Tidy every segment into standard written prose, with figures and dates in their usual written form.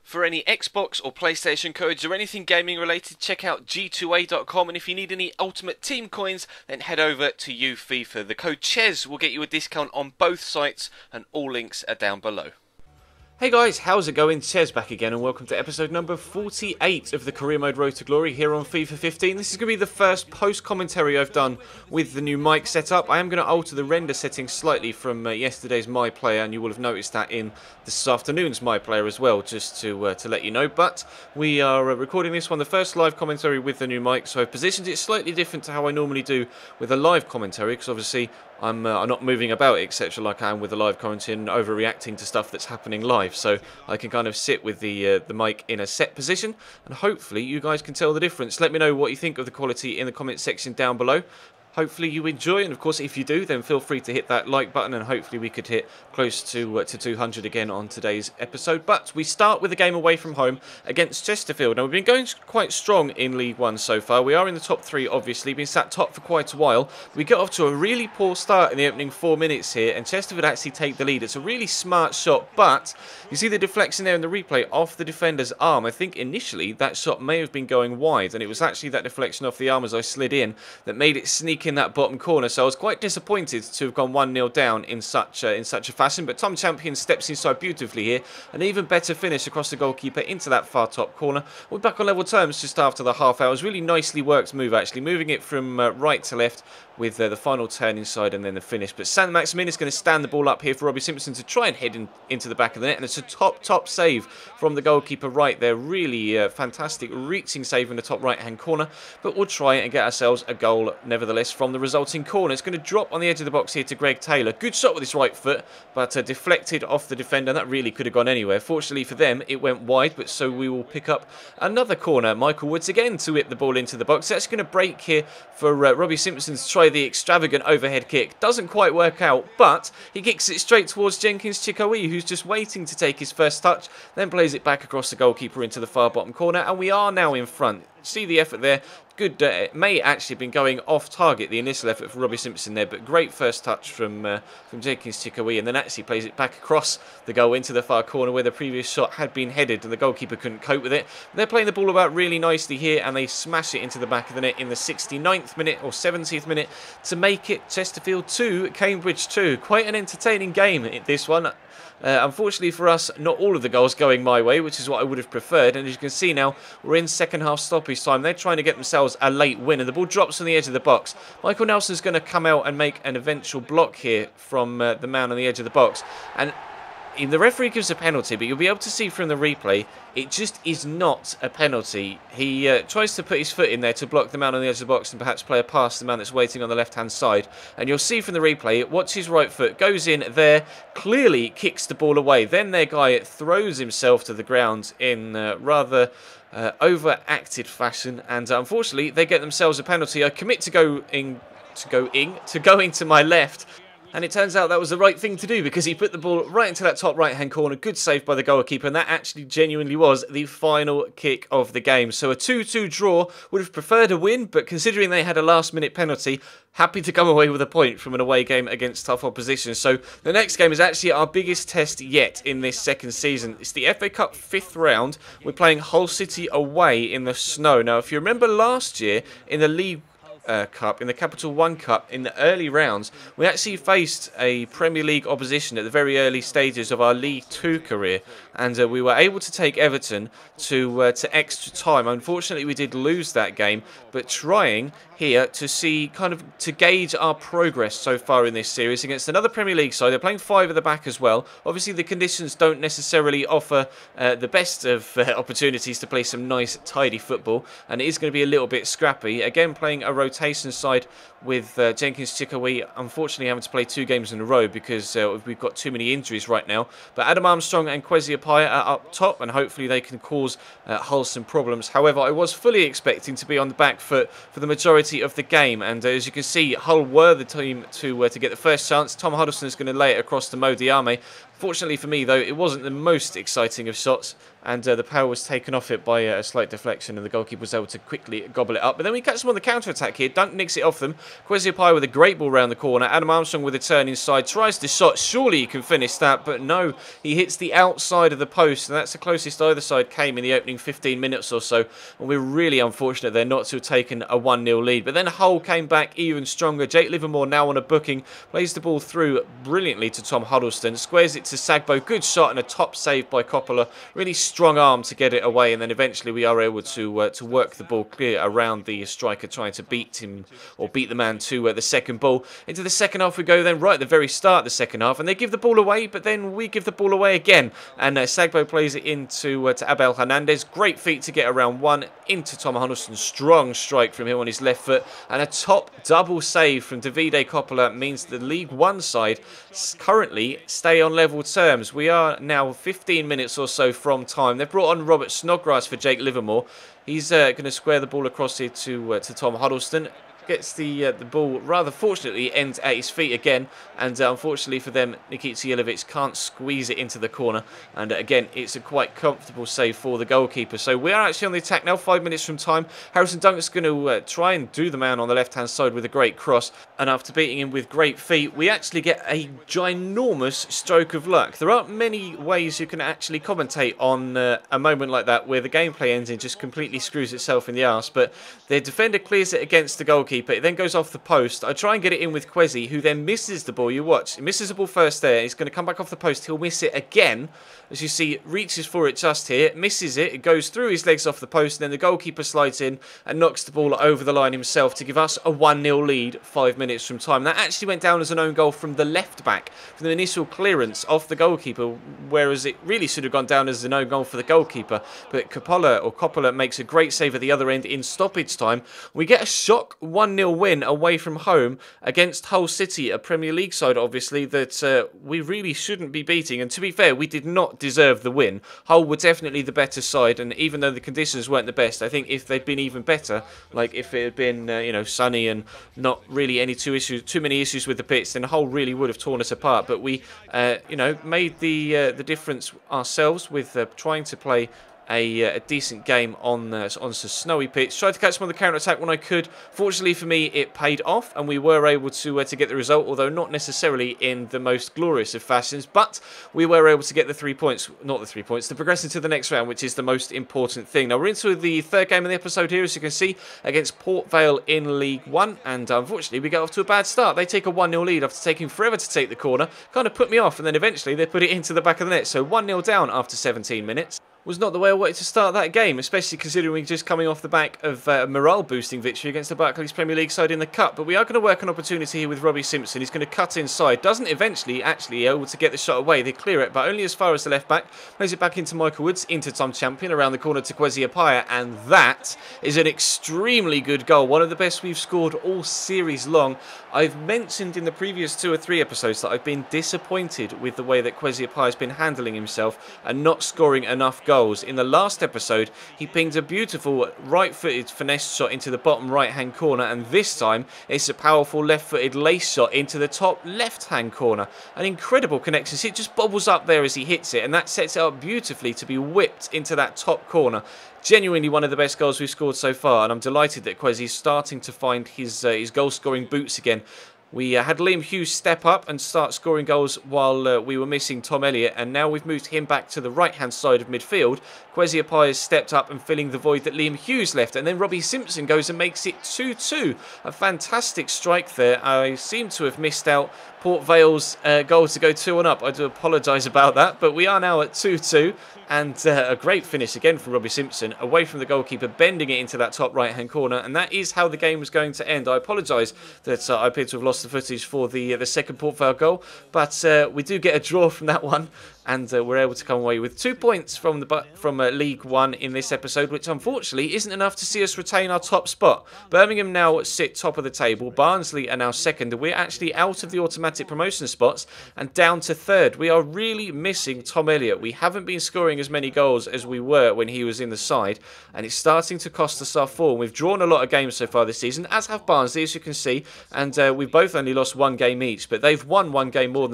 For any Xbox or PlayStation codes or anything gaming related, check out g2a.com, and if you need any Ultimate Team coins, then head over to FIFA. The code CHES will get you a discount on both sites, and all links are down below. Hey guys, how's it going? Ches back again, and welcome to episode number 48 of the Career Mode Road to Glory here on FIFA 15. This is going to be the first post-commentary I've done with the new mic setup. I am going to alter the render settings slightly from yesterday's My Player, and you will have noticed that in this afternoon's My Player as well, just to let you know. But we are recording this one, the first live commentary with the new mic, so I've positioned it slightly different to how I normally do with a live commentary, because obviously I'm not moving about, etc., like I am with the live commentary and overreacting to stuff that's happening live. So I can kind of sit with the mic in a set position, and hopefully you guys can tell the difference. Let me know what you think of the quality in the comment section down below. Hopefully you enjoy, and of course if you do, then feel free to hit that like button, and hopefully we could hit close to 200 again on today's episode. But we start with a game away from home against Chesterfield. Now, we've been going quite strong in League One so far. We are in the top three, obviously, been sat top for quite a while. We get off to a really poor start in the opening 4 minutes here, and Chesterfield actually take the lead. It's a really smart shot, but you see the deflection there in the replay off the defender's arm. I think initially that shot may have been going wide, and it was actually that deflection off the arm as I slid in that made it sneak in that bottom corner. So I was quite disappointed to have gone 1-0 down in such a fashion, but Tom Champion steps inside beautifully here. An even better finish across the goalkeeper into that far top corner. We're back on level terms just after the half hour. It was really nicely worked move, actually, moving it from right to left with the final turn inside and then the finish. But San Maximin is going to stand the ball up here for Robbie Simpson to try and head into the back of the net, and it's a top save from the goalkeeper right there. Really fantastic reaching save in the top right hand corner, but we'll try and get ourselves a goal nevertheless from the resulting corner. It's going to drop on the edge of the box here to Greg Taylor. Good shot with his right foot, but deflected off the defender, and that really could have gone anywhere. Fortunately for them, it went wide, but so we will pick up another corner. Michael Woods again to whip the ball into the box. That's going to break here for Robbie Simpson to try the extravagant overhead kick. Doesn't quite work out, but he kicks it straight towards Jenkins Chikowi, who's just waiting to take his first touch, then plays it back across the goalkeeper into the far bottom corner, and we are now in front. See the effort there. Good. It may actually have been going off target, the initial effort for Robbie Simpson there, but great first touch from Jenkins Chikowi, and then actually plays it back across the goal into the far corner where the previous shot had been headed and the goalkeeper couldn't cope with it. They're playing the ball about really nicely here, and they smash it into the back of the net in the 69th minute or 70th minute to make it Chesterfield 2, Cambridge 2. Quite an entertaining game, this one. Unfortunately for us, not all of the goals going my way, which is what I would have preferred. And as you can see now, we're in second half stoppage time. They're trying to get themselves a late win, and the ball drops on the edge of the box. Michael Nelson's going to come out and make an eventual block here from the man on the edge of the box. And the referee gives a penalty, but you'll be able to see from the replay, it just is not a penalty. He tries to put his foot in there to block the man on the edge of the box and perhaps play a pass to the man that's waiting on the left-hand side. And you'll see from the replay, watch his right foot, goes in there, clearly kicks the ball away. Then their guy throws himself to the ground in rather overacted fashion, and unfortunately they get themselves a penalty. I commit to going to my left. And it turns out that was the right thing to do, because he put the ball right into that top right-hand corner. Good save by the goalkeeper, and that actually genuinely was the final kick of the game. So a 2-2 draw. Would have preferred a win, but considering they had a last-minute penalty, happy to come away with a point from an away game against tough opposition. So the next game is actually our biggest test yet in this second season. It's the FA Cup 5th round. We're playing Hull City away in the snow. Now, if you remember last year in the League Cup, in the Capital One Cup, in the early rounds, we actually faced a Premier League opposition at the very early stages of our League Two career, and we were able to take Everton to extra time. Unfortunately, we did lose that game, but trying here to see, to gauge our progress so far in this series against another Premier League side. They're playing 5 at the back as well. Obviously, the conditions don't necessarily offer the best of opportunities to play some nice, tidy football, and it is going to be a little bit scrappy. Again, playing a rotation side with Jenkins Chikowi, unfortunately having to play 2 games in a row because we've got too many injuries right now. But Adam Armstrong and Kwesi Appiah are up top, and hopefully they can cause Hull some problems. However, I was fully expecting to be on the back foot for the majority of the game, and as you can see, Hull were the team to get the first chance. Tom Huddleston is going to lay it across to Mo Diame. Fortunately for me, though, it wasn't the most exciting of shots, and the power was taken off it by a slight deflection, and the goalkeeper was able to quickly gobble it up. But then we catch them on the counter-attack here. Dunk nicks it off them. Kwesi with a great ball round the corner. Adam Armstrong with a turn inside. Tries the shot. Surely he can finish that, but no. He hits the outside of the post, and that's the closest either side came in the opening 15 minutes or so. And we're really unfortunate there not to have taken a 1-0 lead. But then Hull came back even stronger. Jake Livermore now on a booking. Plays the ball through brilliantly to Tom Huddleston. Squares it to Sagbo. Good shot and a top save by Coppola. Really strong arm to get it away, and then eventually we are able to work the ball clear around the striker, trying to beat him or beat the man to the second ball. Into the second half we go then, right at the very start of the second half, and they give the ball away, but then we give the ball away again, and Sagbo plays it into to Abel Hernandez. Great feat to get around one into Tom Huddleston. Strong strike from him on his left foot, and a top double save from Davide Coppola means the League One side currently stay on level terms. We are now 15 minutes or so from time. They've brought on Robert Snodgrass for Jake Livermore. He's going to square the ball across here to Tom Huddleston. Gets the ball, rather fortunately, ends at his feet again, and unfortunately for them, Nikita Jelavic can't squeeze it into the corner, and again, it's a quite comfortable save for the goalkeeper. So we are actually on the attack now, 5 minutes from time. Harrison Duncan's going to try and do the man on the left-hand side with a great cross, and after beating him with great feet, we actually get a ginormous stroke of luck. There aren't many ways you can actually commentate on a moment like that, where the gameplay engine just completely screws itself in the arse, but the defender clears it against the goalkeeper. It then goes off the post. I try and get it in with Kwesi, who then misses the ball. You watch. He misses the ball first there. He's going to come back off the post. He'll miss it again. As you see, reaches for it just here. Misses it. It goes through his legs off the post. And then the goalkeeper slides in and knocks the ball over the line himself to give us a 1-0 lead 5 minutes from time. That actually went down as an own goal from the left back, from the initial clearance off the goalkeeper, whereas it really should have gone down as an own goal for the goalkeeper. But Coppola makes a great save at the other end in stoppage time. We get a shock 1-0 win away from home against Hull City, a Premier League side, obviously, that we really shouldn't be beating. And to be fair, we did not deserve the win. Hull were definitely the better side, and even though the conditions weren't the best, I think if they'd been even better, like if it had been sunny and not really too many issues with the pitch, then Hull really would have torn us apart. But we made the difference ourselves with trying to play a decent game on a snowy pitch. Tried to catch them on the counter-attack when I could. Fortunately for me, it paid off, and we were able to get the result, although not necessarily in the most glorious of fashions. But we were able to get the 3 points, not the 3 points, to progress into the next round, which is the most important thing. Now, we're into the third game of the episode here, as you can see, against Port Vale in League One, and unfortunately, we get off to a bad start. They take a 1-0 lead after taking forever to take the corner. Kind of put me off, and then eventually they put it into the back of the net. So 1-0 down after 17 minutes. Was not the way I wanted to start that game, especially considering we're just coming off the back of a morale-boosting victory against the Barclays Premier League side in the Cup. But we are going to work an opportunity here with Robbie Simpson. He's going to cut inside. Doesn't eventually actually able to get the shot away. They clear it, but only as far as the left-back. Plays it back into Michael Woods, into Tom Champion, around the corner to Kwesi Appiah. And that is an extremely good goal. One of the best we've scored all series long. I've mentioned in the previous 2 or 3 episodes that I've been disappointed with the way that Kwesi Appiah has been handling himself and not scoring enough goals. In the last episode, he pinged a beautiful right-footed finesse shot into the bottom right-hand corner, and this time it's a powerful left-footed lace shot into the top left-hand corner. An incredible connection. It just bobbles up there as he hits it, and that sets it up beautifully to be whipped into that top corner. Genuinely one of the best goals we've scored so far, and I'm delighted that Kwesi is starting to find his goal-scoring boots again. We had Liam Hughes step up and start scoring goals while we were missing Tom Elliott, and now we've moved him back to the right-hand side of midfield. Kwesi Appiah has stepped up and filling the void that Liam Hughes left, and then Robbie Simpson goes and makes it 2-2. A fantastic strike there. I seem to have missed out Port Vale's goal to go 2-1 up. I do apologise about that, but we are now at 2-2. And a great finish again from Robbie Simpson, away from the goalkeeper, bending it into that top right-hand corner. And that is how the game was going to end. I apologise that I appear to have lost the footage for the second Port Vale goal. But we do get a draw from that one. And we're able to come away with 2 points from League One in this episode, which unfortunately isn't enough to see us retain our top spot. Birmingham now sit top of the table. Barnsley are now second. We're actually out of the automatic automatic promotion spots and down to 3rd. We are really missing Tom Elliott. We haven't been scoring as many goals as we were when he was in the side, and it's starting to cost us our form. We've drawn a lot of games so far this season, as have Barnsley, as you can see, and we've both only lost 1 game each, but they've won 1 game more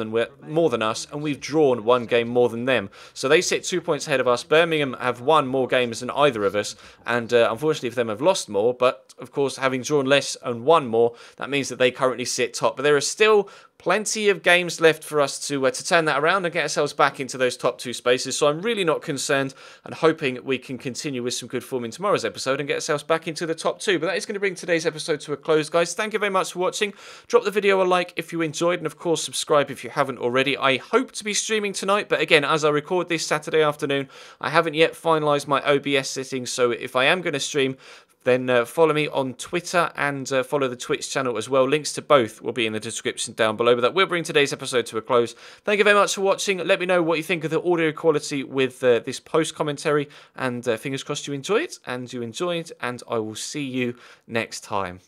than us, and we've drawn 1 game more than them. So they sit 2 points ahead of us. Birmingham have won more games than either of us, and unfortunately for them have lost more, but of course having drawn less and won more, that means that they currently sit top. But there are still plenty of games left for us to turn that around and get ourselves back into those top 2 spaces. So I'm really not concerned and hoping we can continue with some good form in tomorrow's episode and get ourselves back into the top 2. But that is going to bring today's episode to a close, guys. Thank you very much for watching. Drop the video a like if you enjoyed, and of course subscribe if you haven't already. I hope to be streaming tonight, but again, as I record this Saturday afternoon, I haven't yet finalised my OBS settings. So if I am going to stream, then follow me on Twitter and follow the Twitch channel as well. Links to both will be in the description down below. But that will bring today's episode to a close. Thank you very much for watching. Let me know what you think of the audio quality with this post commentary. And fingers crossed you enjoy it. And I will see you next time.